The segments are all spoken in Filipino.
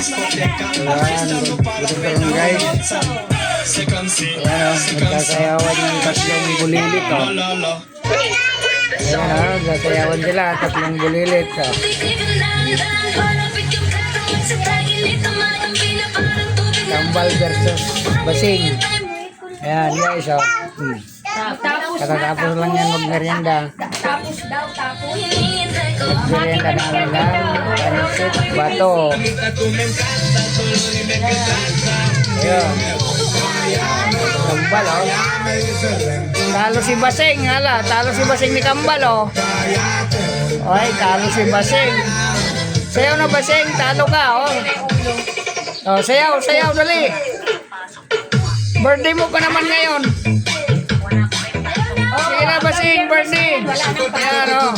Ayan, guys. Ayan o, nagkasayawan yung tatlong bulilit o. Ayan o, nagkasayawan sila, tatlong bulilit o. Kambal versus basing. Ayan guys o. Katatapos lang yan magmerienda. Tapos daw, tapos. Magmerienda namin ng pansit bato. Ayan. Kambal o. Talo si Basing, hala. Talo si Basing ni Kambal o. Ay, talo si Basing. Sayaw na Basing, talo ka o. O, sayaw, sayaw, dali. Birthday mo ka naman ngayon. Sige na Basing, birthday. Ayan o.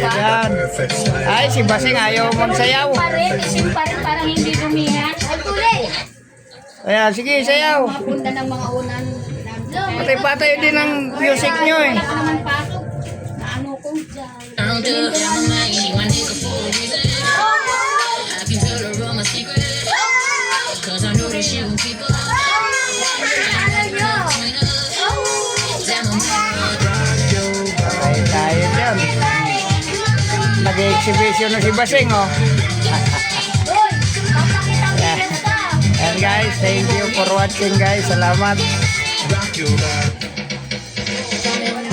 Ayan. Ay, si Basing ayaw magsayaw. Parang hindi dumihan. Ay, tuloy. Ayan, sige, sayaw. Mapunta ng mga unan. Patay-patay din ang music nyo eh. Wala ka naman pasok. Na ano ko. Ay, tayo dyan. Nag-exhibition na si Basing oh. And guys, thank you for watching guys. Salamat.